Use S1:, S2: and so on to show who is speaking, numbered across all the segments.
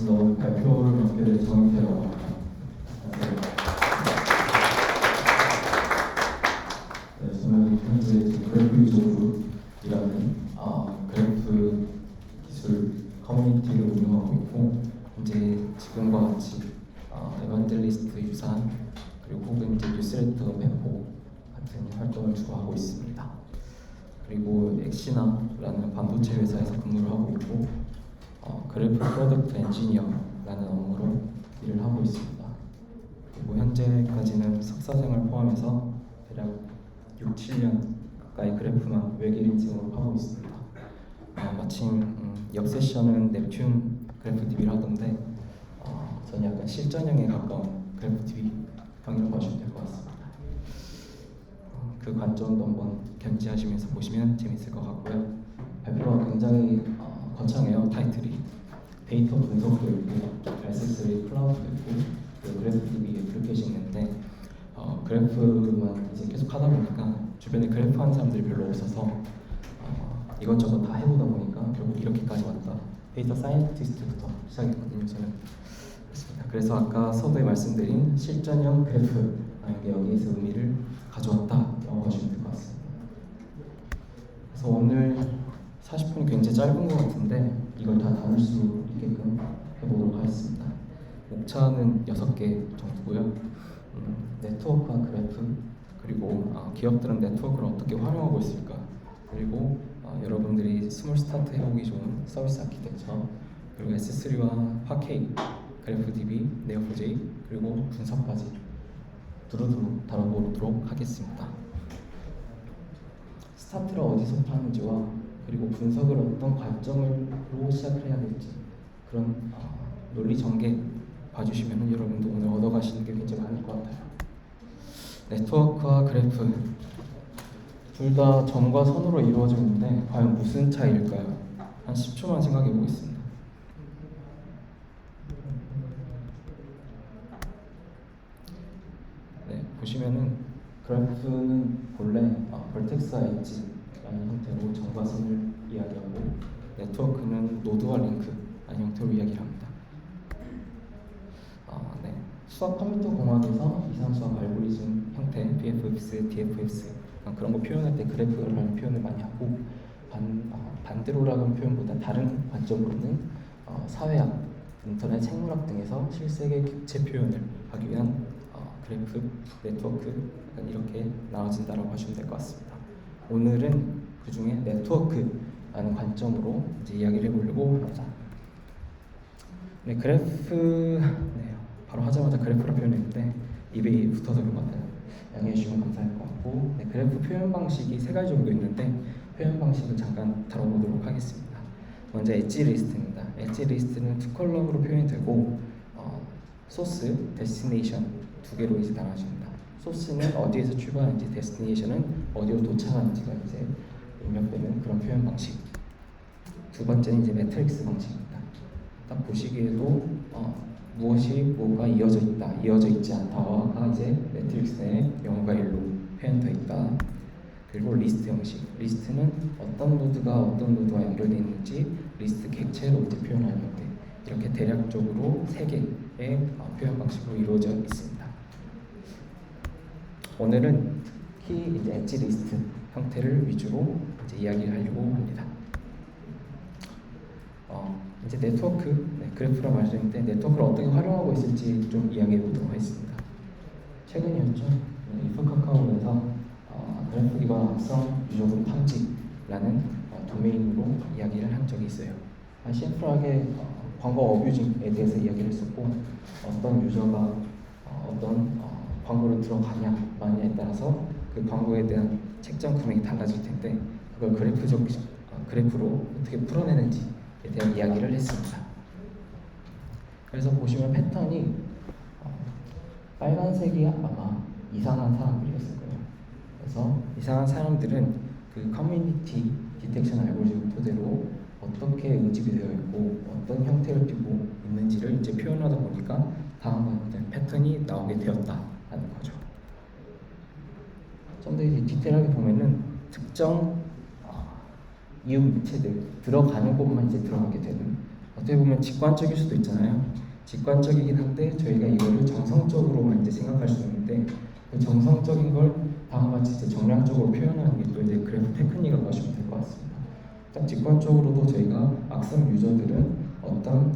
S1: 반갑습니다. 오늘 발표를 맡게 된 정인태라고 합니다. 네, 저는 현재 그래프 유저그룹이라는 그래프 기술 커뮤니티를 운영하고 있고, 이제 지금과 같이 에반젤리스트 유산 그리고 혹은 이제 뉴스레터 배포 같은 활동을 주로 하고 있습니다. 그리고 엑시나라는 반도체 회사에서 근무를 하고 있고, 그래프 프로덕트 엔지니어라는 업무로 일을 하고 있습니다. 그리고 현재까지는 석사생을 포함해서 대략 6, 7년 가까이 그래프나 외길 인증으로 하고 있습니다. 마침 옆 세션은 넵튠 그래프 DB를 하던데 저는 약간 실전형에 가까운 그래프 DB 강의를 봐주시면 될 것 같습니다. 그 관점도 한번 견지하시면서 보시면 재밌을 것 같고요. 발표가 굉장히 거창해요. 타이틀이 데이터 분석도 있고, SSL 클라우드도 있고, 그리고 그래프 DB 애플리케이션이 있는데 그래프만 이제 계속 하다 보니까 주변에 그래프 하는 사람들이 별로 없어서 이것저것 다 해보다 보니까 결국 이렇게까지 왔다. 데이터 사이언티스트부터 시작했거든요. 저는 그렇습니다. 그래서 아까 서두에 말씀드린 실전형 그래프라는 게 여기에서 의미를 가져왔다라고 보시면 될 것 같습니다. 그래서 오늘 40분이 굉장히 짧은 것 같은데 이걸 다 담을 수 있게끔 해보도록 하겠습니다. 목차는 6개 정도고요. 네트워크와 그래프, 그리고 기업들은 네트워크를 어떻게 활용하고 있을까, 그리고 여러분들이 스몰 스타트 해보기 좋은 서비스 아키텍처, 그리고 S3와 파케이, 그래프 DB, 네오포제이, 그리고 분석까지 두루두루 다뤄보도록 하겠습니다. 스타트를 어디서부터 하는지와 그리고 분석을 어떤 관점으로 시작을 해야 될지, 그런 논리 전개 봐주시면 여러분도 오늘 얻어가시는 게 굉장히 많을 것 같아요. 네트워크와 그래프 둘 다 점과 선으로 이루어져 있는데 과연 무슨 차이일까요? 한 10초만 생각해 보겠습니다. 네, 보시면은 그래프는 본래 벌텍스와 엣지라는 형태로 점과 선을 이야기하고, 네트워크는 노드와 링크라는 형태로 이야기를 합니다. 수학 컴퓨터 공학에서 이상수학 알고리즘 형태, BFFS, DFS 그런 거 표현할 때 그래프라는 표현을 많이 하고, 반대로라는 표현보다 다른 관점으로는 사회학, 인터넷, 생물학 등에서 실생의 객체 표현을 하기 위한 그래프, 네트워크 이렇게 나눠진다라고 하시면 될 것 같습니다. 오늘은 그 중에 네트워크라는 관점으로 이제 이야기를 해보려고 합니다. 네, 그래프, 바로 하자마자 그래프라 표현했는데 입에 붙어서 그런 것 같아요. 양해해 주시면 감사할 것 같고, 그래프 표현 방식이 3가지 정도 있는데 표현 방식을 잠깐 다뤄보도록 하겠습니다. 먼저 엣지 리스트입니다. 엣지 리스트는 2컬럼으로 표현이 되고, 소스, 데스티네이션 2개로 이제 나눠집니다. 소스는 어디에서 출발하는지, 데스티네이션은 어디로 도착하는지가 이제 입력되는 그런 표현 방식. 두 번째는 이제 매트릭스 방식입니다. 딱 보시기에도 무엇이 뭐가 이어져 있다, 이어져 있지 않다가 이제 매트릭스에 0과 1로 표현되어 있다. 그리고 리스트 형식, 리스트는 어떤 노드가 어떤 노드와 연결되어 있는지 리스트 객체로 이제 표현하는 형태. 이렇게 대략적으로 3개의 표현 방식으로 이루어져 있습니다. 오늘은 특히 이제 엣지 리스트 형태를 위주로 이제 이야기를 하려고 합니다. 이제 네트워크, 그래프라고 말씀드렸는데 네트워크를 어떻게 활용하고 있을지 좀 이야기해 보도록 하겠습니다. 최근이었죠. 이프카카오에서 그래프 기반 합성 유저그룹 탐지라는 도메인으로 이야기를 한 적이 있어요. 심플하게 광고 어뷰징에 대해서 이야기를 했었고, 어떤 유저가 어떤 광고를 들어가냐 마냐에 따라서 그 광고에 대한 책정 금액이 달라질 텐데, 그걸 그래프로 어떻게 풀어내는지에 대한 이야기를 했습니다. 그래서 보시면 패턴이 빨간색이 아마 이상한 사람들이었을 거예요. 그래서 이상한 사람들은 그 커뮤니티 디텍션 알고리즘 토대로 어떻게 응집이 되어 있고 어떤 형태를 띠고 있는지를 이제 표현하다 보니까 다음과 같은 패턴이 나오게 되었다라는 거죠. 좀 더 이제 디테일하게 보면은 특정 이웃 물체들 들어가는 곳만 이제 들어가게 되는 어떻게 보면 직관적일 수도 있잖아요. 직관적이긴 한데 저희가 이거를 정성적으로만 이제 생각할 수 있는데 그 정성적인 걸 다음과 같이 이제 정량적으로 표현하는 게 또 이제 그래프 테크닉이라고 하시면 될 것 같습니다. 딱 직관적으로도 저희가 악성 유저들은 어떤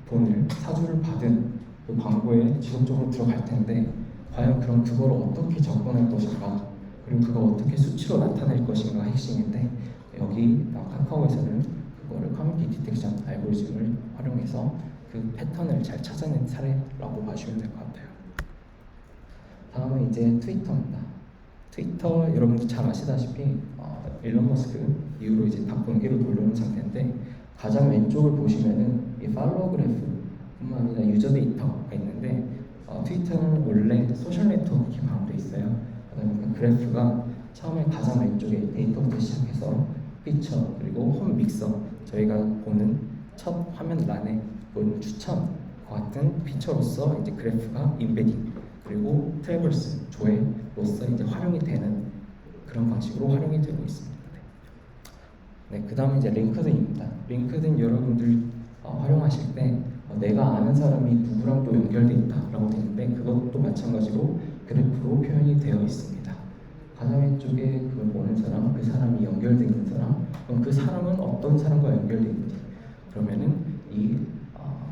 S1: 돈을 사주를 받은 그 광고에 지속적으로 들어갈 텐데 과연 그럼 그걸 어떻게 접근할 것인가 그리고 그걸 어떻게 수치로 나타낼 것인가 핵심인데 여기 카카오에서는 그거를 커뮤니티 디텍션 알고리즘을 활용해서 그 패턴을 잘 찾아낸 사례라고 봐주시면 될 것 같아요. 다음은 이제 트위터입니다. 트위터 여러분들 잘 아시다시피 일론 머스크 이후로 이제 다 공개로 돌려놓은 상태인데 가장 왼쪽을 보시면은 이 팔로워 그래프뿐만 아니라 유저 데이터가 있는데 트위터는 원래 소셜 네트워크 기반으로 돼 있어요. 그러다 보니까 그래프가 처음에 가장 왼쪽에 데이터부터 시작해서 피처 그리고 홈 믹서 저희가 보는 첫 화면란에 보는 추천과 같은 피처로서 이제 그래프가 인베딩 그리고 트래버스 조회로서 이제 활용이 되는 그런 방식으로 활용이 되고 있습니다. 네, 그 다음에 이제 링크드인입니다. 링크드인 여러분들 활용하실 때 내가 아는 사람이 누구랑 또 연결돼 있다라고 되는데 그것도 마찬가지로 그래프로 표현이 되어 있습니다. 가장 왼쪽에 그걸 보는 사람, 그 사람이 연결돼 있는 사람, 그럼 그 사람은 어떤 사람과 연결돼 있는지 그러면은 이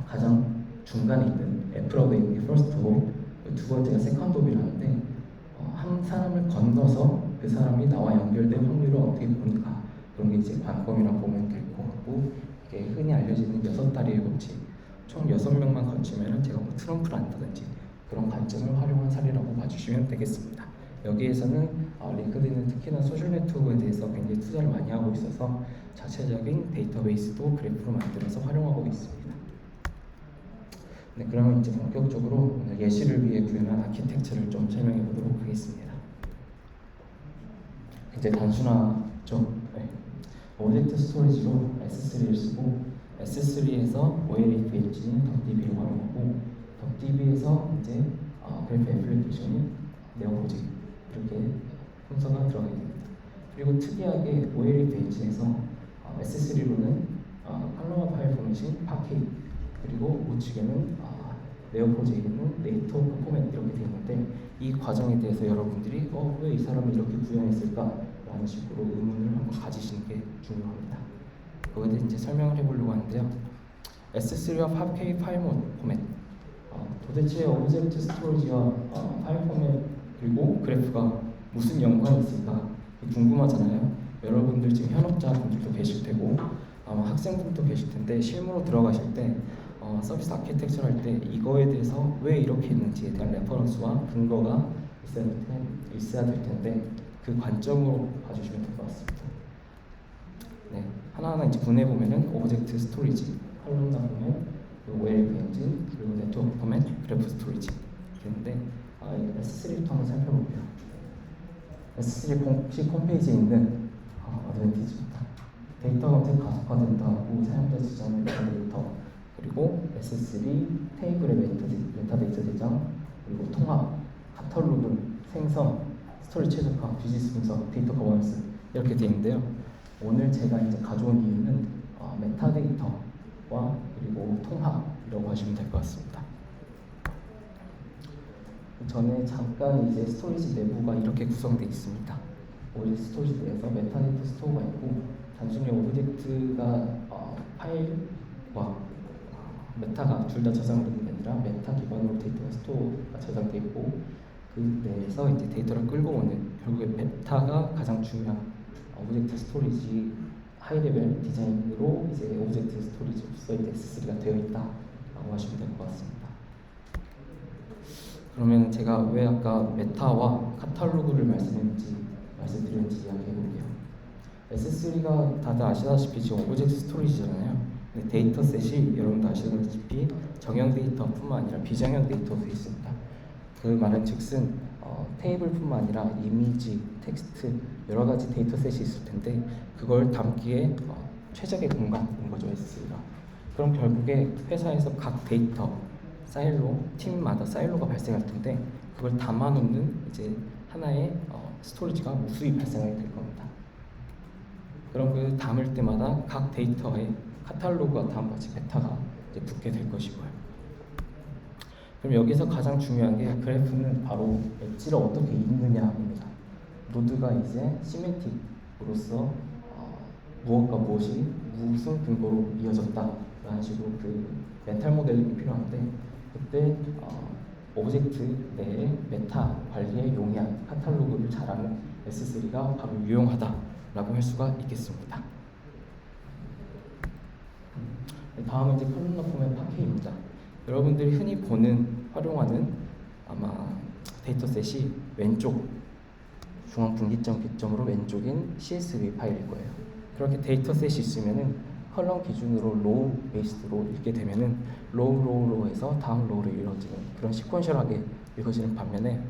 S1: 가장 중간에 있는 애플하고 있는 게 퍼스트 홉, 두 번째가 세컨드 홉이라는데 한 사람을 건너서 그 사람이 나와 연결된 확률을 어떻게 보니까 그런 게 이제 관건이라고 보면 될 것 같고 이게 흔히 알려지는 6다리의 법칙 총 6명만 거치면 제가 뭐 트럼프를 안다든지 그런 관점을 활용한 사례라고 봐주시면 되겠습니다. 여기에서는 링크드인은 특히나 소셜 네트워크에 대해서 굉장히 투자를 많이 하고 있어서 자체적인 데이터베이스도 그래프로 만들어서 활용하고 있습니다. 네, 그러면 이제 본격적으로 오늘 예시를 위해 구현한 아키텍처를 좀 설명해 보도록 하겠습니다. 이제 단순하죠. 네. 오브젝트 스토리지로 S3를 쓰고 S3에서 OLFH는 덕DB를 활용하고 덕DB에서 이제 그래프 애플리케이션인 네오포직 이렇게 순서가 들어가게 됩니다. 그리고 특이하게 OLFH에서 S3로는 칼럼화 파일 포맷인 바케이 그리고 우측에는 네오포직에는 네이터 포맷 이렇게 되어 있는데 이 과정에 대해서 여러분들이 왜 이 사람이 이렇게 구현했을까? 라는 식으로 의문을 한번 가지시는 게 중요합니다. 그거에 대해 이제 설명을 해보려고 하는데요. S3와 바케이 파일 포맷 도대체 오브젝트 스토리지와 파일 포맷 그리고 그래프가 무슨 연관이 있을까 궁금하잖아요. 여러분들 지금 현업자분들도 계실 테고 아마 학생분도 계실 텐데 실무로 들어가실 때 서비스 아키텍처를 할 때 이거에 대해서 왜 이렇게 했는지에 대한 레퍼런스와 근거가 있어야 될 텐데 그 관점으로 봐주시면 될 것 같습니다. 네, 하나하나 이제 분해 보면은 오브젝트 스토리지, 컬럼나 보면 OLF 엔진 그리고 네트워크 포맷, 그래프 스토리지 있는데 S3부터 한번 살펴볼게요. S3 공식 홈페이지에 있는 어드밴티지입니다. 데이터 검색 가속화된다고 사용자 지정 데이터 그리고 S3 테이블의 메타데이터 대장 그리고 통합, 카탈로그, 생성, 스토리 최적화, 비즈니스 분석, 데이터 거버넌스 이렇게 되어 있는데요. 오늘 제가 이제 가져온 이유는 메타데이터와 그리고 통합이라고 하시면 될 것 같습니다. 전에 잠깐 이제 스토리지 내부가 이렇게 구성되어 있습니다. 오브젝트 스토리지 내에서 메타데이터 스토어가 있고 단순히 오브젝트가 파일과 메타가 둘 다 저장되는 게 아니라 메타 기반으로 데이터가 스토어가 저장되어 있고 그 내에서 이제 데이터를 끌고 오는 결국에 메타가 가장 중요한 오브젝트 스토리지 하이레벨 디자인으로 이제 오브젝트 스토리지로서 S3가 되어 있다라고 하시면 될 것 같습니다. 그러면 제가 왜 아까 메타와 카탈로그를 말씀드렸는지 이야기해 볼게요. S3가 다들 아시다시피 지금 오브젝트 스토리지잖아요. 데이터셋이 여러분도 아시다시피 정형 데이터뿐만 아니라 비정형 데이터도 있습니다. 그 말은 즉슨 테이블뿐만 아니라 이미지, 텍스트 여러 가지 데이터셋이 있을 텐데 그걸 담기에 최적의 공간인 거죠 S3가. 그럼 결국에 회사에서 각 데이터 사일로 팀마다 사일로가 발생할 텐데 그걸 담아놓는 이제 하나의 스토리지가 무수히 발생하게 될 겁니다. 그럼 그 담을 때마다 각 데이터에 카탈로그와 다음과 같이 메타가 이제 붙게 될 것이고요. 그럼 여기서 가장 중요한 게 그래프는 바로 엣지를 어떻게 읽느냐입니다. 노드가 이제 시멘틱으로서 무엇과 무엇이 무슨 근거로 이어졌다라는 식으로 그 멘탈 모델링이 필요한데, 그때 오브젝트 내에 메타 관리에 용이한 카탈로그를 잘하는 S3가 바로 유용하다라고 할 수가 있겠습니다. 다음은 이제 컬럼너 포맷 파케입니다. 여러분들이 흔히 활용하는 아마 데이터셋이 왼쪽 중앙 분기점 기점으로 왼쪽인 CSV 파일일 거예요. 그렇게 데이터셋이 있으면은 컬럼 기준으로 로우 베이스로 읽게 되면은 로우에서 다음 로우로 이루어지는 그런 시퀀셜하게 읽어지는 반면에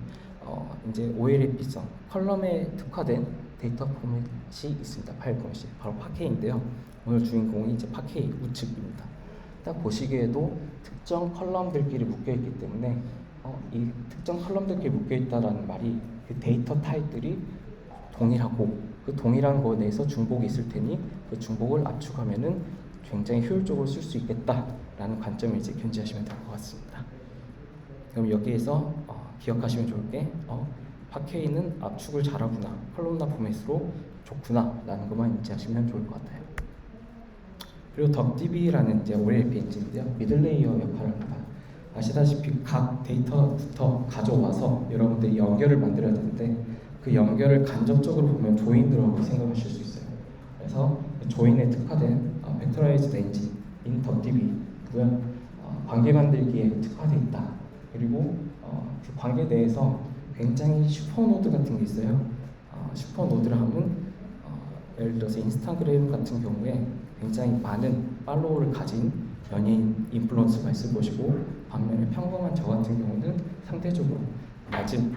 S1: 이제 OLAP성 컬럼에 특화된 데이터 포맷이 있습니다. 파일 포맷이 바로 파케인데요. 오늘 주인공이 이제 파케이 우측입니다. 딱 보시기에도 특정 컬럼들끼리 묶여 있기 때문에 이 특정 컬럼들끼리 묶여 있다라는 말이 그 데이터 타입들이 동일하고 그 동일한 거에 대해서 중복이 있을 테니 그 중복을 압축하면은 굉장히 효율적으로 쓸 수 있겠다라는 관점을 이제 견지하시면 될 것 같습니다. 그럼 여기에서 기억하시면 좋을 게 파케이는 압축을 잘하구나, 컬럼나 포맷으로 좋구나라는 것만 인지하시면 좋을 것 같아요. 그리고 덕DB라는 이제 OLAP 엔진인데요, 미들레이어 역할을 합니다. 아시다시피 각 데이터부터 가져와서 여러분들이 연결을 만들어야 되는데 그 연결을 간접적으로 보면 조인으로 생각하실 수 있어요. 그래서 조인에 특화된 벡터라이즈드 엔진인 덕DB고요. 관계 만들기에 특화되어 있다. 그리고 그 관계 내에서 굉장히 슈퍼노드 같은 게 있어요. 슈퍼노드를 하면 예를 들어서 인스타그램 같은 경우에 굉장히 많은 팔로워를 가진 연예인 인플루언서가 있을 것이고, 반면에 평범한 저 같은 경우는 상대적으로 낮은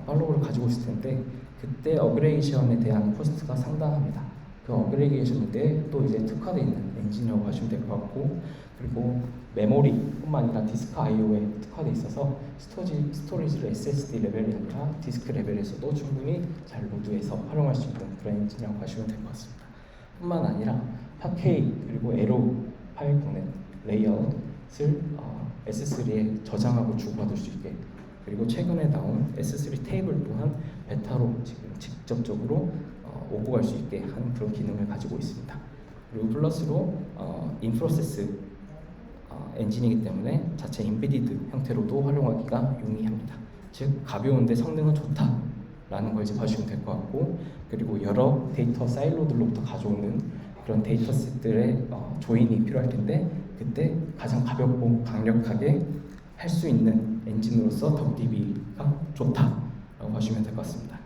S1: 팔로워를 가지고 있을 텐데 그때 어그레이션에 대한 코스트가 상당합니다. 그 어그레이션에 또 이제 특화되어 있는 엔진이라고 하시면 될 것 같고, 그리고 메모리뿐만 아니라 디스크 I/O에 특화되어 있어서 스토리지를 SSD 레벨이 아니라 디스크 레벨에서도 충분히 잘 로드해서 활용할 수 있는 그런 엔진이라고 하시면 될 것 같습니다. 뿐만 아니라 파케이 그리고 에로 파일 보낸 레이아웃을 S3에 저장하고 주고받을 수 있게, 그리고 최근에 나온 S3 테이블 또한 베타로 지금 직접적으로 오고 갈 수 있게 하는 그런 기능을 가지고 있습니다. 그리고 플러스로 인프로세스 엔진이기 때문에 자체 인베디드 형태로도 활용하기가 용이합니다. 즉 가벼운데 성능은 좋다라는 걸 이제 봐주시면 될 것 같고, 그리고 여러 데이터 사일로들로부터 가져오는 그런 데이터셋들의 조인이 필요할 텐데 그때 가장 가볍고 강력하게 할 수 있는 엔진으로서 덕DB가 좋다라고 하시면 될 것 같습니다.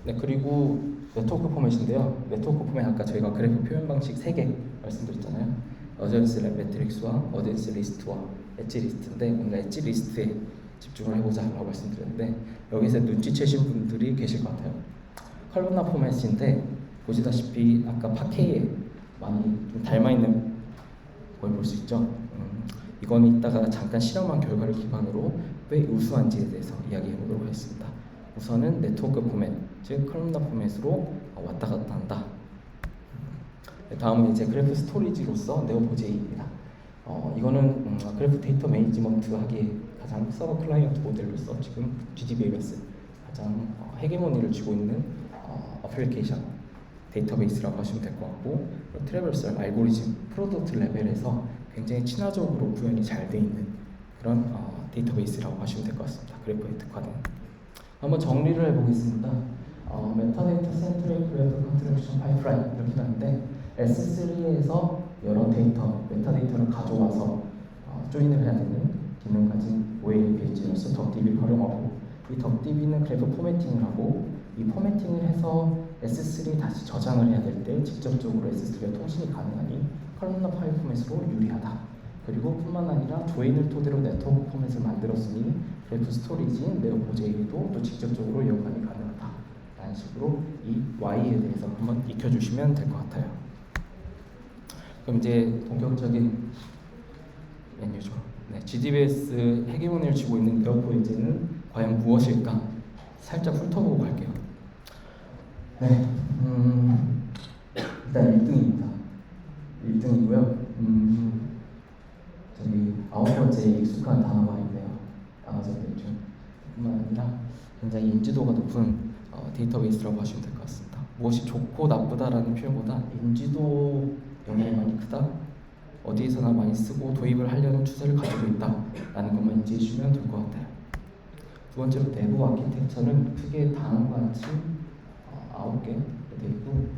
S1: 네, 그리고 네트워크 포맷인데요. 네트워크 포맷 아까 저희가 그래프 표현 방식 3개 말씀드렸잖아요. 어젠스 매트릭스와 어젠스 리스트와 엣지 리스트인데 오늘 엣지 리스트에 집중을 해보자라고 말씀드렸는데 여기서 눈치채신 분들이 계실 것 같아요. 컬럼나 포맷인데 보시다시피 아까 파케이에 많이 좀 닮아있는 걸 볼 수 있죠. 이건 이따가 잠깐 실험한 결과를 기반으로 왜 우수한지에 대해서 이야기해 보도록 하겠습니다. 우선은 네트워크 포맷, 즉 컬럼나 포맷으로 왔다 갔다 한다. 다음은 이제 그래프 스토리지로서 네오포제이입니다. 이거는 그래프 데이터 매니지먼트 하기에 가장 서버 클라이언트 모델로서 지금 GDBAS 가장 헤게모니를 쥐고 있는 어플리케이션 데이터베이스라고 하시면 될 것 같고, 트래버설 알고리즘 프로덕트 레벨에서 굉장히 친화적으로 구현이 잘 돼 있는 그런 데이터베이스라고 하시면 될 것 같습니다. 그래프에 특화된. 한번 정리를 해보겠습니다. 메타데이터 센트릭 그래프 컨트랙션 파이프라인 이렇게 하는데 S3에서 여러 메타데이터를 가져와서 조인을 해야 되는 기능 가진 OLAPH로서 덕DB를 활용하고, 이 덕DB는 그래프 포매팅을 하고 이 포매팅을 해서 S3에 다시 저장을 해야 될 때 직접적으로 S3와 통신이 가능하니 컬럼나 파일 포맷으로 유리하다. 그리고 뿐만 아니라 조인을 토대로 네트워크 포맷을 만들었으니 그래프 스토리지인 네오포제이도 또 직접적으로 연관이 가능하다. 라는 식으로 이 Y에 대해서 한번 익혀주시면 될 것 같아요. 그럼 이제 본격적인 메뉴죠. 네, GDBS 헤게모니를 쥐고 있는 네오포제이는 과연 무엇일까? 살짝 훑어보고 갈게요. 네, 일단 1등입니다. 1등이고요. 저기 9번째 익숙한 단어가 있네요. 아마존 중 뿐만 아니라 굉장히 인지도가 높은 데이터베이스라고 하시면 될 것 같습니다. 무엇이 좋고 나쁘다라는 표현보다 인지도 영향이 많이 크다, 어디에서나 많이 쓰고 도입을 하려는 추세를 가지고 있다라는 것만 인지해 주시면 될 것 같아요. 두 번째로 내부 아키텍처는 크게 다음과 같이 9개 되어 있고,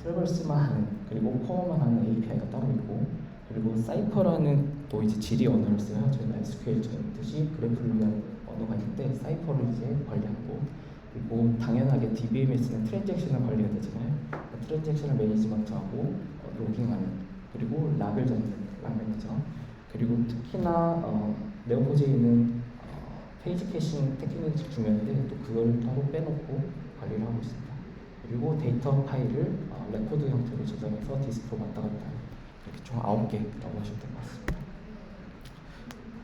S1: 트래버스만 하는, 그리고 코어만 하는 API가 따로 있고, 그리고 사이퍼라는 또 이제 지리 언어를 써요. 저희가 SQL처럼 뜻이 그래프를 위한 언어가 있는데 사이퍼를 이제 관리하고, 그리고 당연하게 DBMS는 트랜잭션을 관리해야 되잖아요. 트랜잭션을 매니지먼트하고 로깅하는, 그리고 락을 잡는 락 매니저, 그리고 특히나 네오포즈에는 페이지 캐싱 테크닉이 중요한데 또 그걸 따로 빼놓고 관리를 하고 있습니다. 그리고 데이터 파일을 레코드 형태로 저장해서 디스크로 왔다 갔다, 이렇게 총 9개라고 하시면 될 것 같습니다.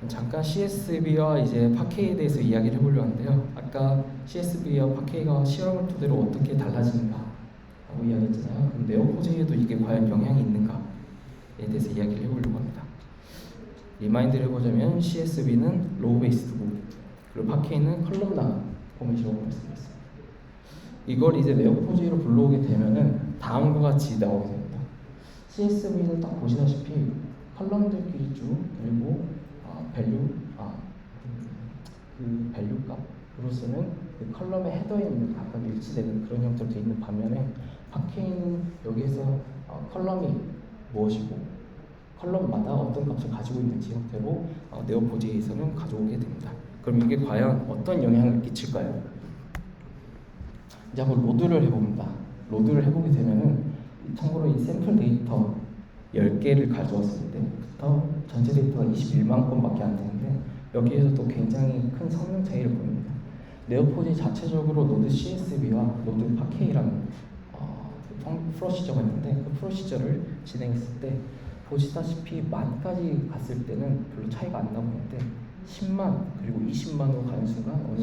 S1: 잠깐 CSV와 이제 파케이에 대해서 이야기를 해보려고 하는데요. 아까 CSV와 파케이가 실험을 토대로 어떻게 달라지는가 라고 이야기했잖아요. 그럼 네오포즈에도 이게 과연 영향이 있는가에 대해서 이야기를 해보려고 합니다. 리마인드를 해보자면 CSV는 로우 베이스드고, 그리고 파케이는 컬럼나 포맷이라고 말씀드렸습니다. 이걸 이제 네오포즈로 불러오게 되면은 다음과 같이 나오게 됩니다. CSV는 딱 보시다시피 컬럼들끼리 쭉, 그리고 밸류, 그 밸류 값으로서는 그 컬럼의 헤더에 있는 각각 일치되는 그런 형태로 되어 있는 반면에, 파케이는 여기에서 컬럼이 무엇이고 컬럼마다 어떤 값을 가지고 있는지 형태로 네오포즈에서는 가져오게 됩니다. 그럼 이게 과연 어떤 영향을 끼칠까요? 이제 한번 로드를 해봅니다. 로드를 해보게 되면은, 참고로 이 샘플 데이터 10개를 가져왔을 때부터 전체 데이터가 21만 건밖에 안 되는데, 여기에서도 굉장히 큰 성능 차이를 보입니다. 네오포즈 자체적으로 노드 CSV와 노드 파케이라는 프로시저가 있는데, 그 프로시저를 진행했을 때 보시다시피 만까지 갔을 때는 별로 차이가 안 나오는데 10만 그리고 20만으로 가는 순간 어느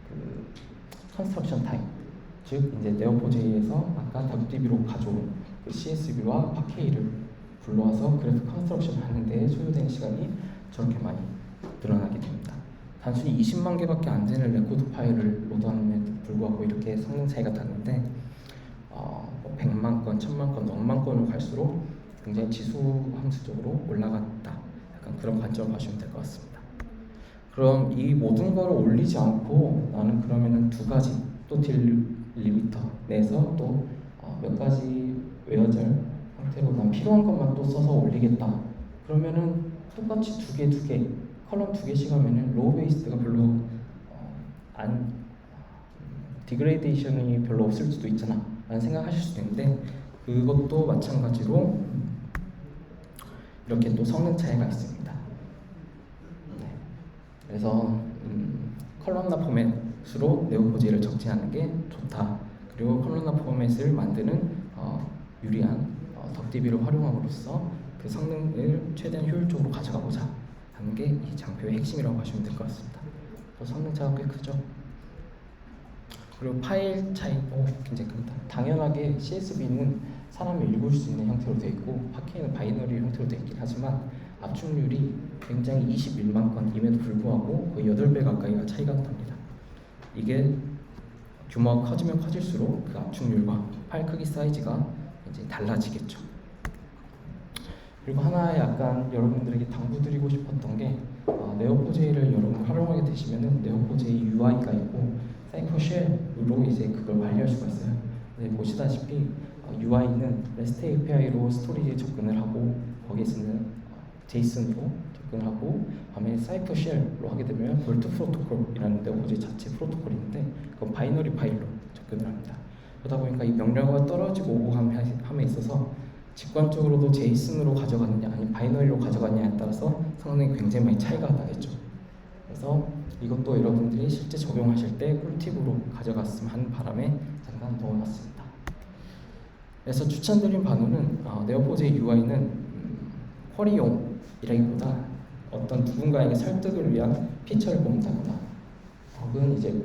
S1: 그 컨스트럭션 타임, 즉 이제 네오포즈에서 아까 WDB로 가져온 그 CSV와 파케이를 불러와서 그래프 컨스트럭션 하는 데 소요되는 시간이 저렇게 많이 늘어나게 됩니다. 단순히 20만 개밖에 안 되는 레코드 파일을 로드하는데도 불구하고 이렇게 성능 차이가 나는데 100만 건, 1000만 건, 억만 건으로 갈수록 굉장히 지수 함수적으로 올라갔다, 약간 그런 관점을 봐주시면 될 것 같습니다. 그럼 이 모든 거를 올리지 않고 나는 그러면은 두 가지 또 딜리미터 내에서 또 몇 가지 외어절 형태로 난 필요한 것만 또 써서 올리겠다. 그러면은 똑같이 두 개 컬럼 2개씩 하면은 로우 베이스가 별로 디그레이데이션이 별로 없을 수도 있잖아 라는 생각하실 수도 있는데, 그것도 마찬가지로 이렇게 또 성능 차이가 있습니다. 네. 그래서 컬럼나 포맷으로 네오포즈를 적재하는 게 좋다. 그리고 컬럼나 포맷을 만드는 유리한 덕DB를 활용함으로써 그 성능을 최대한 효율적으로 가져가고자 하는 게 이 장표의 핵심이라고 하시면 될 것 같습니다. 또 성능 차이가 꽤 크죠. 그리고 파일 차이도 굉장히 큽니다. 당연하게 CSV는 사람이 읽을 수 있는 형태로 되어 있고, 파케이는 바이너리 형태로 되어 있긴 하지만 압축률이 굉장히 21만 건임에도 불구하고 거의 8배 가까이가 차이가 납니다. 이게 규모가 커지면 커질수록 그 압축률과 파일 크기 사이즈가 이제 달라지겠죠. 그리고 하나 약간 여러분들에게 당부드리고 싶었던 게, 네오포즈를 여러분 활용하게 되시면은 네오포즈의 UI가 있고 사이퍼쉘로 이제 그걸 관리할 수가 있어요. 네, 보시다시피 UI는 REST API로 스토리지에 접근을 하고, 거기에 쓰는 JSON으로 접근을 하고, 반면에 사이퍼쉘로 하게 되면 볼트 프로토콜이라는 네오포즈 자체 프로토콜인데 그건 바이너리 파일로 접근을 합니다. 그러다 보니까 이 명령어가 떨어지고 오고 함에 있어서 직관적으로도 JSON으로 가져가느냐 아니면 바이너리로 가져가느냐에 따라서 성능이 굉장히 많이 차이가 나겠죠. 그래서 이것도 여러분들이 실제 적용하실 때 꿀팁으로 가져갔으면 하는 바람에 잠깐 넣어놨습니다. 그래서 추천드린 반응은 네오포즈의 UI는 쿼리용이라기보다 어떤 누군가에게 설득을 위한 피처를 뽑는다거나, 혹은 이제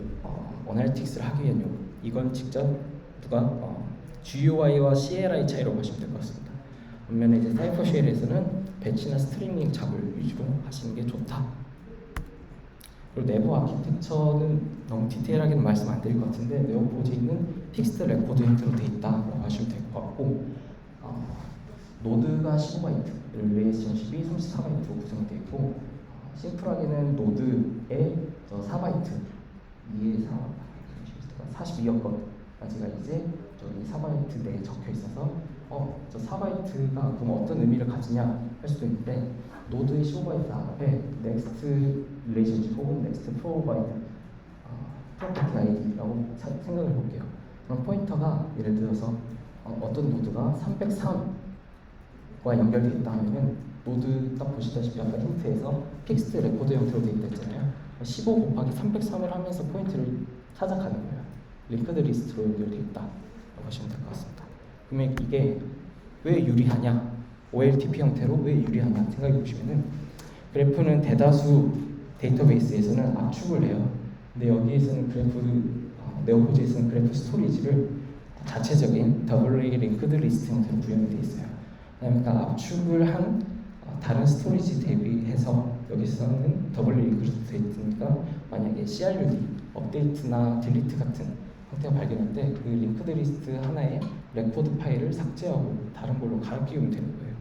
S1: 어널리틱스를 하기 위한 용, 이건 직접 누가 GUI와 CLI 차이로 보시면 될 것 같습니다. 반면에 이제 사이퍼쉘에서는 배치나 스트링 잡을 위주로 하시는 게 좋다. 그리고 내부 아키텍처는 너무 디테일하게는 말씀 안 드릴 것 같은데 네오포지는 픽스드 레코드 형태로 되어 있다라고 하시면 될 것 같고, 노드가 15바이트, 릴레이션십이 34바이트로 구성되어 있고, 심플하게는 노드에 4바이트, 2에 42여 건까지가 이제 저기 4바이트 내에 적혀 있어서 저 4바이트가 그럼 어떤 의미를 가지냐 할 수도 있는데, 노드의 15바이트 앞에 next relationship 혹은 next 4바이트 property id라고 생각을 해볼게요. 그럼 포인터가 예를 들어서 어떤 노드가 303과 연결되어 있다 하면은 노드 딱 보시다시피 아까 힌트에서 픽스드 레코드 형태로 되어 있다 했잖아요. 15 곱하기 303을 하면서 포인트를 찾아가는 거예요. 링크드 리스트로 연결되어 있다라고 하시면 될 것 같습니다. 그러면 이게 왜 유리하냐, OLTP 형태로 왜 유리하냐 생각해 보시면은, 그래프는 대다수 데이터베이스에서는 압축을 해요. 근데 여기에서는 네오포지에서는 그래프 스토리지를 자체적인 더블리 링크드 리스트 형태로 구현이 되어 있어요. 그러니까 압축을 한 다른 스토리지 대비해서 여기서는 더블리 링크드 되어 있으니까 만약에 CRUD, 업데이트나 딜리트 같은 형태가 발견할 때 그 링크드 리스트 하나에 레코드 파일을 삭제하고 다른 걸로 갈아 끼우면 되는 거예요.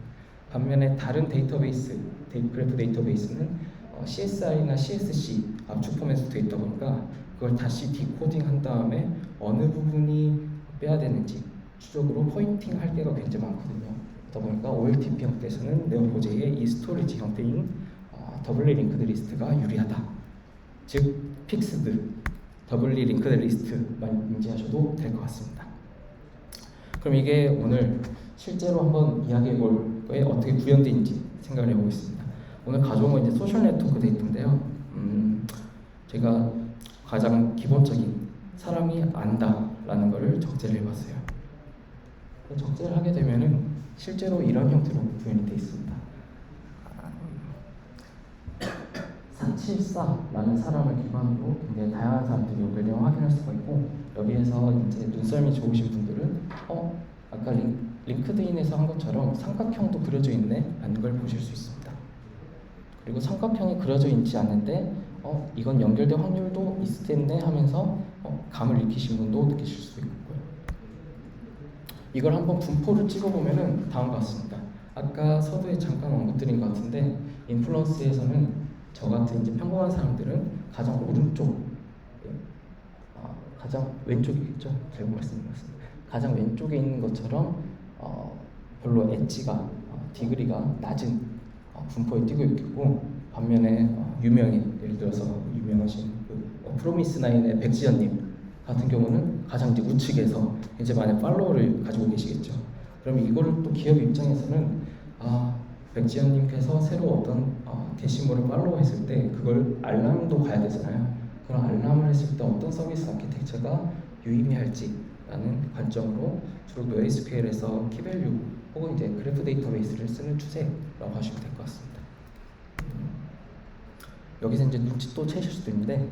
S1: 반면에 다른 데이터베이스, 그래프 데이터베이스는 CSI나 CSC 압축 포맷으로 되어 있다 보니까 그걸 다시 디코딩한 다음에 어느 부분이 빼야 되는지 추적으로 포인팅 할 게가 굉장히 많거든요. 그러다 보니까 OLTP 형태에서는 네오포제의 이 스토리지 형태인 더블리 링크드 리스트가 유리하다. 즉 픽스드 더블리 링크드 리스트만 인지하셔도 될 것 같습니다. 그럼 이게 오늘 실제로 한번 이야기해 볼 거에 어떻게 구현되는지 생각을 해보겠습니다. 오늘 가져온 건 이제 소셜 네트워크 데이터인데요. 제가 가장 기본적인 사람이 안다라는 것을 적재를 해봤어요. 적재를 하게 되면은 실제로 이런 형태로 구현이 되어 있습니다. 474라는 사람을 기반으로 굉장히 다양한 사람들이 연결되어 확인할 수가 있고, 여기에서 이제 눈썰미 좋으신 분들은 아까 링크드인에서 한 것처럼 삼각형도 그려져 있네 라는 걸 보실 수 있습니다. 그리고 삼각형이 그려져 있지 않는데 이건 연결될 확률도 있겠네 하면서 감을 익히신 분도 느끼실 수 있고요. 이걸 한번 분포를 찍어보면은 다음과 같습니다. 아까 서두에 잠깐 언급드린 것 같은데, 인플루언스에서는 저 같은 이제 평범한 사람들은 가장 오른쪽, 가장 왼쪽이겠죠? 잘못 말씀드렸습니다. 가장 왼쪽에 있는 것처럼 별로 엣지가, 디그리가 낮은 분포에 뛰고 있고, 반면에 예를 들어서 유명하신 프로미스 나인의 백지연님 같은 경우는 가장 이제 우측에서 이제 많은 팔로워를 가지고 계시겠죠. 그럼 이거를 또 기업 입장에서는 백지연님께서 새로 어떤 게시물을 팔로우했을 때 그걸 알람도 가야 되잖아요. 그런 알람을 했을 때 어떤 서비스 아키텍처가 유의미할지라는 관점으로 주로 NoSQL에서 키밸류 혹은 이제 그래프 데이터베이스를 쓰는 추세라고 하시면 될 것 같습니다. 여기서 이제 눈치 또 채실 수도 있는데,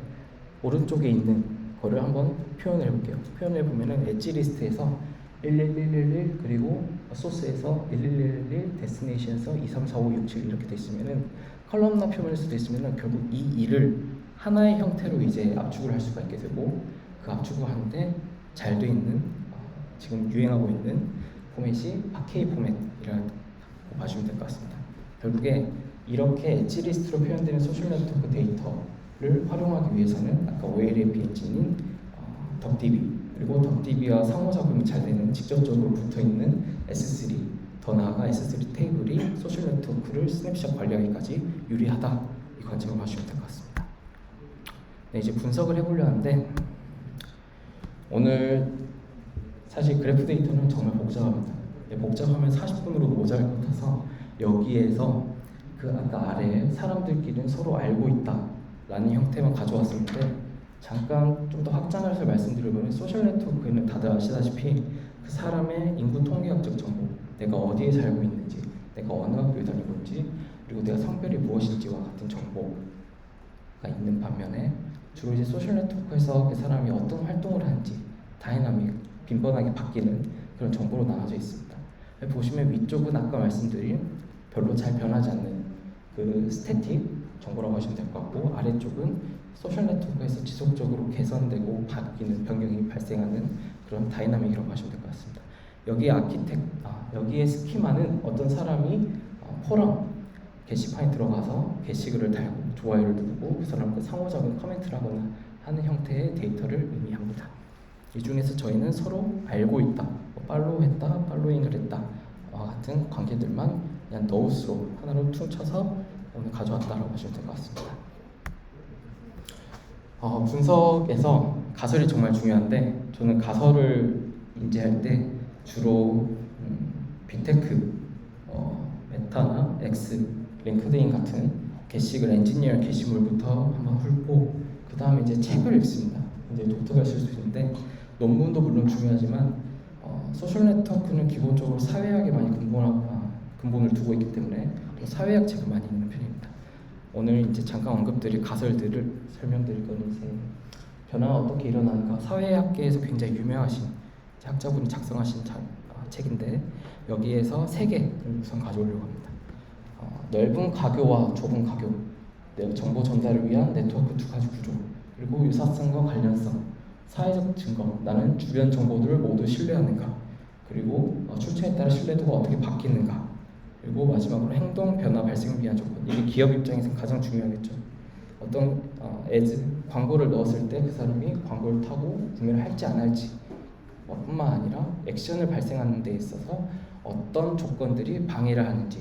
S1: 오른쪽에 있는 거를 한번 표현을 해볼게요. 표현을 해보면은 엣지 리스트에서 11111 그리고 소스에서 1111 데스티네이션에서 234567 이렇게 돼 있으면은 컬럼나 표면에서 돼 있으면은 결국 이 일을 하나의 형태로 이제 압축을 할 수가 있게 되고, 그 압축을 하는데 잘 돼 있는 지금 유행하고 있는 포맷이 파케이 포맷이라고 봐주면 될 것 같습니다. 결국에 이렇게 엣지 리스트로 표현되는 소셜 네트워크 데이터를 활용하기 위해서는 아까 OLAP 엔진인 덕DB, 그리고 덕DB와 상호작용이 잘 되는 직접적으로 붙어있는 S3, 더 나아가 S3 테이블이 소셜 네트워크를 스냅샷 관리하기까지 유리하다, 이 관점을 봐주시면 될 것 같습니다. 네, 이제 분석을 해보려 하는데, 오늘 사실 그래프 데이터는 정말 복잡합니다. 복잡하면 40분으로 모자랄 것 같아서 여기에서 그 아까 아래에 사람들끼리는 서로 알고 있다라는 형태만 가져왔었는데, 잠깐 좀 더 확장해서 말씀드리면 소셜 네트워크에는 다들 아시다시피 그 사람의 인구 통계학적 정보, 내가 어디에 살고 있는지, 내가 어느 학교에 다니고 있는지, 그리고 내가 성별이 무엇인지와 같은 정보가 있는 반면에 주로 이제 소셜 네트워크에서 그 사람이 어떤 활동을 하는지 다이나믹, 빈번하게 바뀌는 그런 정보로 나눠져 있습니다. 보시면 위쪽은 아까 말씀드린 별로 잘 변하지 않는 그 스태틱 정보라고 하시면 될 것 같고, 아래쪽은 소셜 네트워크에서 지속적으로 개선되고 바뀌는 변경이 발생하는 그런 다이나믹이라고 하시면 될 것 같습니다. 여기에 스키마는 어떤 사람이 포럼 게시판에 들어가서 게시글을 달고 좋아요를 누르고 그 사람과 상호작용 코멘트를 하거나 하는 형태의 데이터를 의미합니다. 이 중에서 저희는 서로 알고 있다, 팔로우했다, 팔로잉을 했다 같은 관계들만 그냥 너우스로 하나로 퉁쳐서 오늘 가져왔다라고 하시면 될 것 같습니다. 분석에서 가설이 정말 중요한데, 저는 가설을 인지할 때 주로 빅테크, 메타나 X, 링크드인 같은 게시글 엔지니어 게시물부터 한번 훑고 그 다음에 이제 책을 읽습니다. 이제 독서가 있을 수 있는데 논문도 물론 중요하지만 소셜 네트워크는 기본적으로 사회학에 많이 근본을 두고 있기 때문에 또 사회학 책을 많이 읽는 편입니다. 오늘 이제 잠깐 언급드릴 가설들을 설명드릴 거는 이제 변화가 어떻게 일어나는가, 사회학계에서 굉장히 유명하신 학자분이 작성하신 책인데 여기에서 3개를 우선 가져오려고 합니다. 넓은 가교와 좁은 가교, 정보 전달을 위한 네트워크 2가지 구조, 그리고 유사성과 관련성, 사회적 증거, 나는 주변 정보들을 모두 신뢰하는가, 그리고 출처에 따라 신뢰도가 어떻게 바뀌는가, 그리고 마지막으로 행동 변화 발생을 위한 조건. 이게 기업 입장에서 가장 중요하겠죠. 어떤 광고를 넣었을 때 그 사람이 광고를 타고 구매를 할지 안 할지 뿐만 아니라 액션을 발생하는 데 있어서 어떤 조건들이 방해를 하는지,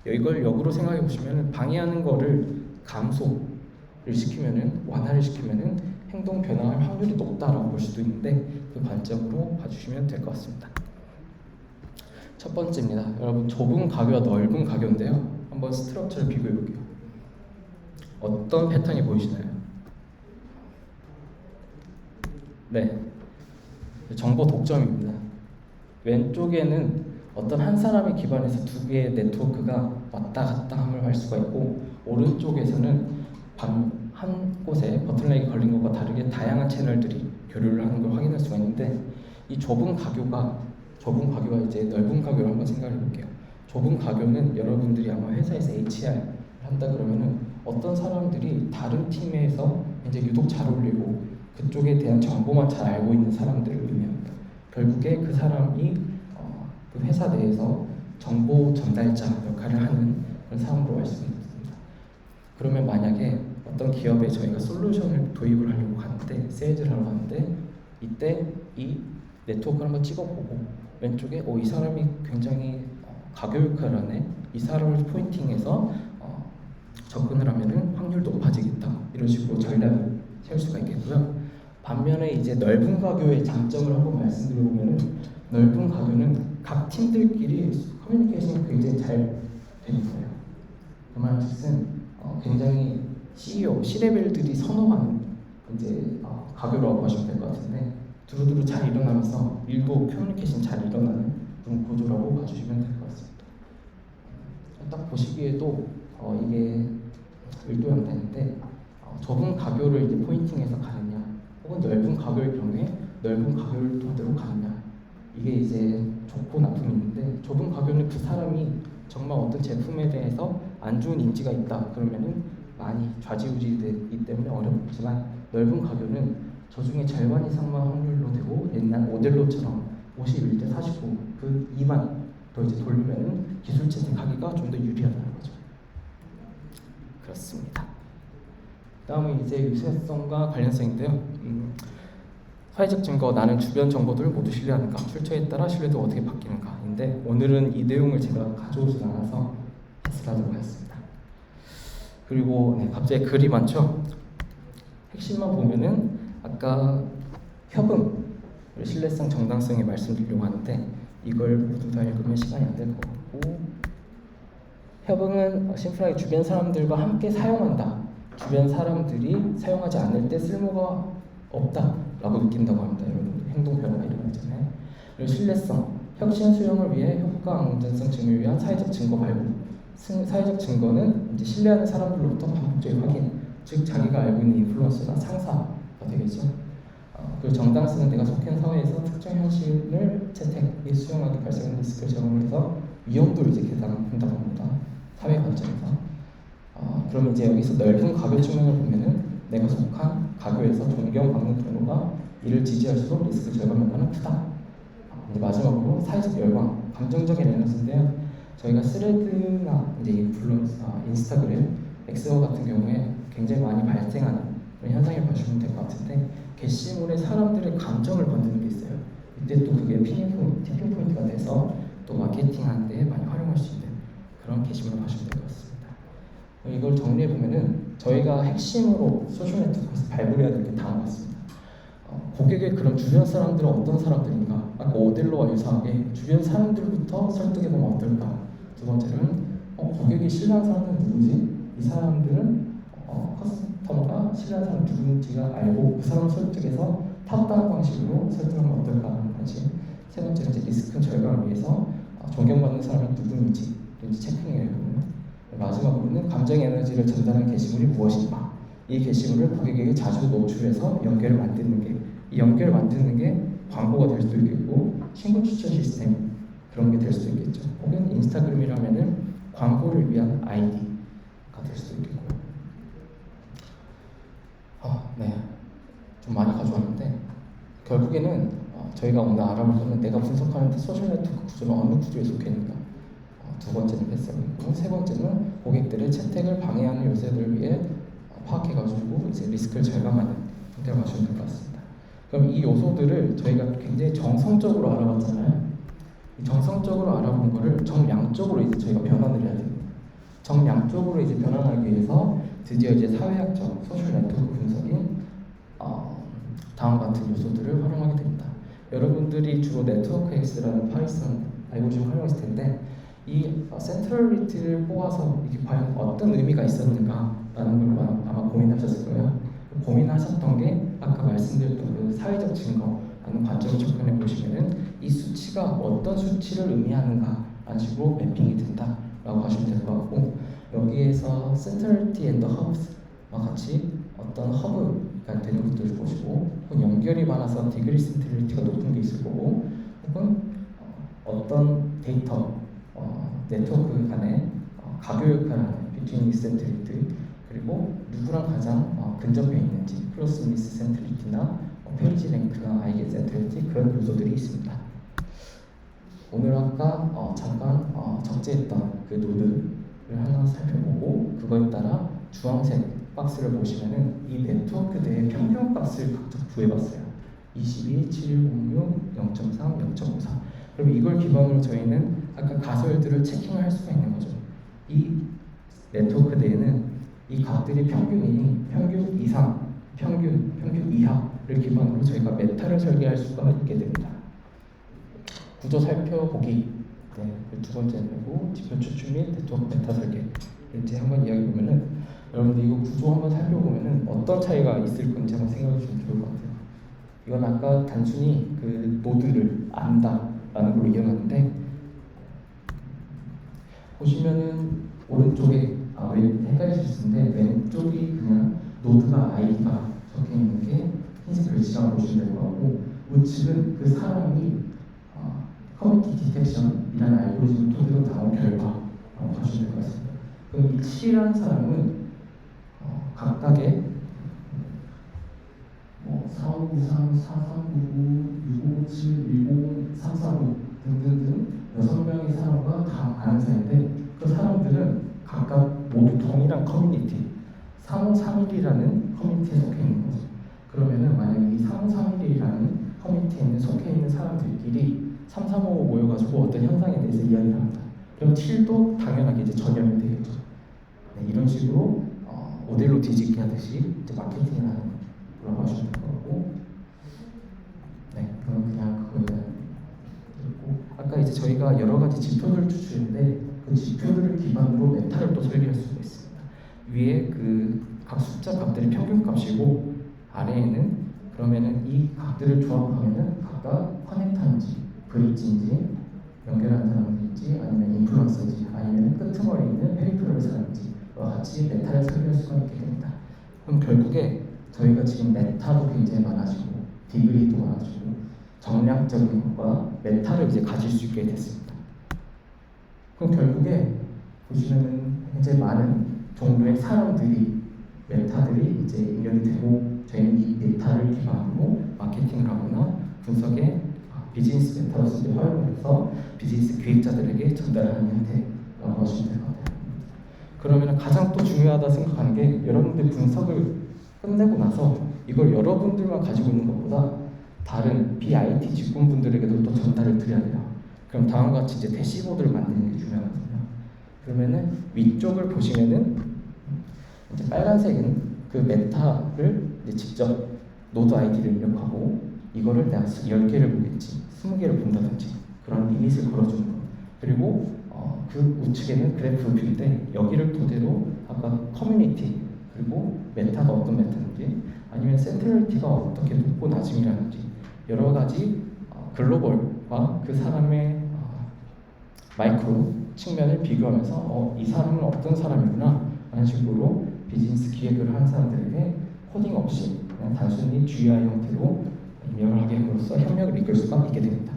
S1: 이걸 역으로 생각해 보시면 방해하는 거를 감소를 시키면은, 완화를 시키면은 행동 변화할 확률이 높다라고 볼 수도 있는데 그 관점으로 봐주시면 될 것 같습니다. 첫 번째입니다. 여러분, 좁은 가교와 넓은 가교인데요. 한번 스트럭처를 비교해 볼게요. 어떤 패턴이 보이시나요? 네, 정보 독점입니다. 왼쪽에는 어떤 한 사람이 기반해서 2개의 네트워크가 왔다 갔다 함을 할 수가 있고, 오른쪽에서는 한 곳에 버틀넥이 걸린 것과 다르게 다양한 채널들이 교류를 하는 걸 확인할 수가 있는데, 이 좁은 가교가 이제 넓은 가교를 한번 생각해 볼게요. 좁은 가교는 여러분들이 아마 회사에서 HR을 한다 그러면은 어떤 사람들이 다른 팀에서 이제 유독 잘 어울리고 그쪽에 대한 정보만 잘 알고 있는 사람들을 의미합니다. 결국에 그 사람이 그 회사 내에서 정보 전달자 역할을 하는 그런 사람으로 알 수 있습니다. 그러면 만약에 어떤 기업에 저희가 솔루션을 도입을 하려고 하는데, 세일즈를 하러 가는데, 이때 이 네트워크를 한번 찍어보고 왼쪽에 이 사람이 굉장히 가교 역할을 하네, 이 사람을 포인팅해서 접근을 하면은 확률 높아지겠다, 이런 식으로 전략을 세울 수가 있겠고요. 반면에 이제 넓은 가교의 장점을 한번 말씀드려보면, 넓은 가교는 각 팀들끼리 커뮤니케이션이 굉장히 잘 되는 거예요. 그 말은 굉장히 CEO, C레벨들이 선호하는 이제 가교라고 하시면 될 것 같은데, 두루두루 잘 일어나면서 일도 커뮤니케이션 잘 일어나는 그런 구조라고 봐주시면 될 것 같습니다. 딱 보시기에도 이게 일도양단인데, 좁은 가교를 이제 포인팅해서 가느냐, 혹은 넓은 가교의 경우에 넓은 가교를 토대로 가느냐, 이게 이제 좋고 나쁨이 있는데, 좁은 가교는 그 사람이 정말 어떤 제품에 대해서 안 좋은 인지가 있다 그러면은 많이 좌지우지되기 때문에 어렵지만, 넓은 가교는 저 중에 절반 이상만 확률로 되고 옛날 오델로처럼 51대 49 그 2만 더 이제 돌리면은 기술 채택하기가 좀 더 유리하다는 거죠. 그렇습니다. 다음은 이제 유사성과 관련성인데요. 사회적 증거, 나는 주변 정보들을 모두 신뢰하는가, 출처에 따라 신뢰도가 어떻게 바뀌는가인데, 오늘은 이 내용을 제가 가져오지 않아서 패스하도록 하겠습니다. 그리고 갑자기 글이 많죠? 핵심만 보면은 아까 협응, 신뢰성, 정당성에 말씀드리려고 하는데 이걸 모두 다 읽으면 시간이 안 될 것 같고, 협응은 심플하게 주변 사람들과 함께 사용한다, 주변 사람들이 사용하지 않을 때 쓸모가 없다라고 느낀다고 합니다. 여러분, 행동 변화가 일어나잖아요. 그리고 신뢰성, 혁신 수용을 위해 효과 안전성 증명을 위한 사회적 증거 발굴. 사회적 증거는 이제 신뢰하는 사람들로부터 반복적인 확인, 즉 자기가 알고 있는 인플루언서나 상사가 되겠죠. 그리고 정당성은 내가 속한 사회에서 특정 형식을 채택에 수용하게 발생하는 리스크를 제공해서 위험도를 이제 계산한다고 합니다. 사회 관점에서. 그러면 이제 여기서 넓은 가교 측면을 보면은 내가 속한 가교에서 존경받는 경우가 이를 지지할수록 리스크 절감 효과는 크다. 이제 마지막으로 사회적 열광, 감정적인 에너지인데요. 저희가 스레드나 이제 인플루언서, 인스타그램, 엑스어 같은 경우에 굉장히 많이 발생하는 그런 현상을 보시면 될 것 같은데 게시물에 사람들의 감정을 건드는 게 있어요. 이때 또 그게 티핑 포인트가 돼서 또 마케팅하는 데 많이 활용할 수 있는 그런 게시물을 보시면 될 것 같습니다. 이걸 정리해 보면은 저희가 핵심으로 소셜 네트워크에서 발굴해야 될 게 다음 같습니다. 고객의 그런 주변 사람들은 어떤 사람들인가? 아까 오델로와 유사하게 주변 사람들부터 설득해 보면 어떨까? 두 번째는 고객이 신뢰하는 사람들은 누구지? 이 사람들은 커스터머가 신뢰하는 사람 누군지가 알고 그 사람 설득해서 탑다운 방식으로 설득하면 어떨까 하는 관심. 세 번째는 이제 리스크 절감을 위해서 존경받는 사람이 누구인지 체크해야 되고요. 마지막으로는 감정 에너지를 전달하는 게시물이 무엇인가? 이 게시물을 고객에게 자주 노출해서 연결을 만드는 게, 이 연결을 만드는 게 광고가 될 수도 있겠고 신고 추천 시스템 그런 게 될 수도 있겠죠. 혹은 인스타그램이라면은 광고를 위한 아이디가 될 수도 있겠고. 네, 좀 많이 가져왔는데 결국에는 저희가 오늘 알아볼 거는 내가 분석하는 소셜 네트워크 구조는 어느 구조에 속해 있는가. 두 번째는 패스하고 세 번째는 고객들의 채택을 방해하는 요소들을 위해 파악해가지고 이제 리스크를 절감하는 형태로 마시면 될 것 같습니다. 그럼 이 요소들을 저희가 굉장히 정성적으로 알아봤잖아요. 이 정성적으로 알아본 거를 정량적으로 이제 저희가 변환을 해야 됩니다. 정량적으로 이제 변환하기 위해서 드디어 이제 사회학적 소셜 네트워크 분석인 다음과 같은 요소들을 활용하게 됩니다. 여러분들이 주로 네트워크 X라는 파이썬 알고리즘을 활용했을 텐데 이 센트럴리티를 뽑아서 이게 과연 어떤 의미가 있었는가라는 걸 아마 고민하셨을 거예요. 고민하셨던 게 아까 말씀드렸던 그 사회적 증거라는 관점을 접근해 보시면은 이 수치가 어떤 수치를 의미하는가라는 식으로 매핑이 된다라고 하시면 될 것 같고 여기에서 센트럴리티 앤더 허브와 같이 어떤 허브가 되는 것들을 보시고 혹은 연결이 많아서 디그리 센트럴리티가 높은 게 있을 거고 혹은 어떤 데이터 네트워크 간의 가교 역할을 하는 비트윈 센트리티 그리고 누구랑 가장 근접해 있는지 크로스미스 센트리티나 페이지 랭크나 아이겟 센트리티 그런 요소들이 있습니다. 오늘 아까 잠깐 적재했던 그 노드를 하나 살펴보고 그거에 따라 주황색 박스를 보시면은 이 네트워크 내의 평균 값을 각각 구해봤어요. 22, 7106, 0.3, 0.54. 그럼 이걸 기반으로 저희는 아까 가설들을 체킹을 할 수가 있는 거죠. 이 네트워크 내에는 이 값들이 평균이니 평균 이상, 평균 이하를 기반으로 저희가 메타를 설계할 수가 있게 됩니다. 구조 살펴보기 네, 두 번째고 지표 추출 및 네트워크 메타 설계 이제 한번 이야기 보면은 여러분들 이거 구조 한번 살펴보면은 어떤 차이가 있을 건지 한번 생각해 주시면 좋을 것 같아요. 이건 아까 단순히 그 노드를 안다라는 걸로 이해하는데 보시면은 오른쪽에 헷갈리실 텐데 왼쪽이 그냥 노드가 아이디가 적혀 있는 게 흰색 글씨라고 보시면 될 것 같고 우측은 그 사람이 커뮤니티 디텍션이라는 알고리즘 토대로 나온 결과라고 보시면 될 것 같습니다. 그럼 이 7이라는 사람은 각각의 4593, 4399, 6557, 105, 345 등등등 6명의 사람과 다 아는 사이인데 그 사람들은 각각 모두 동일한 커뮤니티 3531이라는 커뮤니티에 속해 있는 거죠. 그러면은 만약에 이 3531이라는 커뮤니티에 속해 있는 사람들끼리 335 모여가지고 어떤 현상에 대해서 이야기를 합니다. 그럼 7도 당연하게 이제 전염이 되겠죠. 네, 이런 식으로 모델로 뒤집기 하듯이 이제 마케팅을 하는 거라고 하시면 될 것 같고 네, 그건 그냥 그거예요. 아까 이제 저희가 여러 가지 지표들을 추출했는데 그 지표들을 기반으로 메타를 또 설계할 수가 있습니다. 위에 그 각 숫자 값들이 평균 값이고 아래에는 그러면은 이 값들을 조합하면은 각각 커넥터인지 브릿지인지 연결하는 사람인지 아니면 인플루언서인지 아니면 끄트머리에 있는 페리프럴 사람인지와 같이 메타를 설계할 수가 있게 됩니다. 그럼 결국에 저희가 지금 메타도 굉장히 많아지고 디그리도 가지고 정량적인 것과 메타를 이제 가질 수 있게 됐습니다. 그럼 결국에 보시면은 굉장히 많은 종류의 사람들이 메타들이 이제 입력이 되고 저희는 이 메타를 기반으로 마케팅을 하거나 분석에 비즈니스 메타로서 활용을 해서 비즈니스 기획자들에게 전달하는 형태라고 보시면 될 것 같아요. 그러면 가장 또 중요하다 생각하는 게 여러분들 분석을 끝내고 나서 이걸 여러분들만 가지고 있는 것보다 다른 BIT 직군분들에게도 또 전달을 드려야 돼요. 그럼 다음과 같이 이제 대시보드를 만드는 게 중요하거든요. 그러면은 위쪽을 보시면은 이제 빨간색은 그 메타를 이제 직접 노드 아이디를 입력하고 이거를 내가 10개를 보겠지, 20개를 본다든지 그런 리밋을 걸어주는 거. 그리고 그 우측에는 그래프 뷰인데 여기를 토대로 아까 커뮤니티 그리고 메타가 어떤 메타인지 아니면 센트럴리티가 어떻게 높고 낮음이라든지 여러 가지 글로벌과 그 사람의 마이크로 측면을 비교하면서 이 사람은 어떤 사람이구나 라는 식으로 비즈니스 기획을 하는 사람들에게 코딩 없이 그냥 단순히 GUI 형태로 입력을 하게 함으로써 협력을 이끌 수가 있게 됩니다.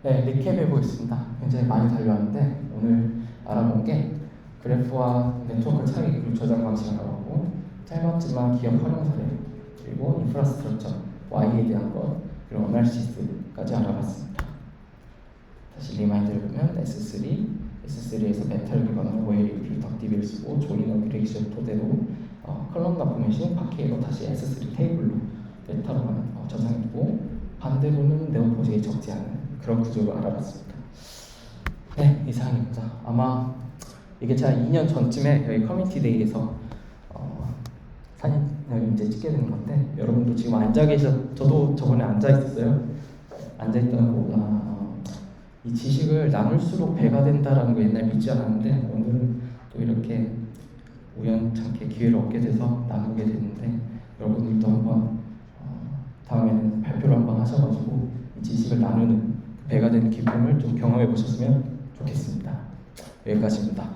S1: 네, 리캡해 보겠습니다. 굉장히 많이 달려왔는데 오늘 알아본 게 그래프와 네트워크 차이 그리고 저장 방식을 알아보고 짧았지만 기업 활용 사례 그리고 인프라스트럭처 Y에 대한 것 그리고 어널시스까지 알아봤습니다. 다시 리마인드를 보면 S3에서 메타를 기반으로 OLEP, 덕DB를 쓰고 조인 어그레이션 토대로 컬럼나 포맷이 파케이로 다시 S3 테이블로 메타로 저장했고 반대로는 네오포즈에 적지 않은 그런 구조를 알아봤습니다. 네, 이상입니다. 아마 이게 제가 2년 전쯤에 여기 커뮤니티 데이에서 사진을 이제 찍게 된 건데 여러분도 지금 앉아 저도 저번에 앉아 있었어요. 앉아 있던 거보다 이 지식을 나눌수록 배가 된다라는 거 옛날 믿지 않았는데 오늘은 또 이렇게 우연찮게 기회를 얻게 돼서 나누게 됐는데 여러분들도 한번 다음에는 발표를 한번 하셔가지고 이 지식을 나누는 배가 되는 기쁨을 좀 경험해 보셨으면 좋겠습니다. 여기까지입니다.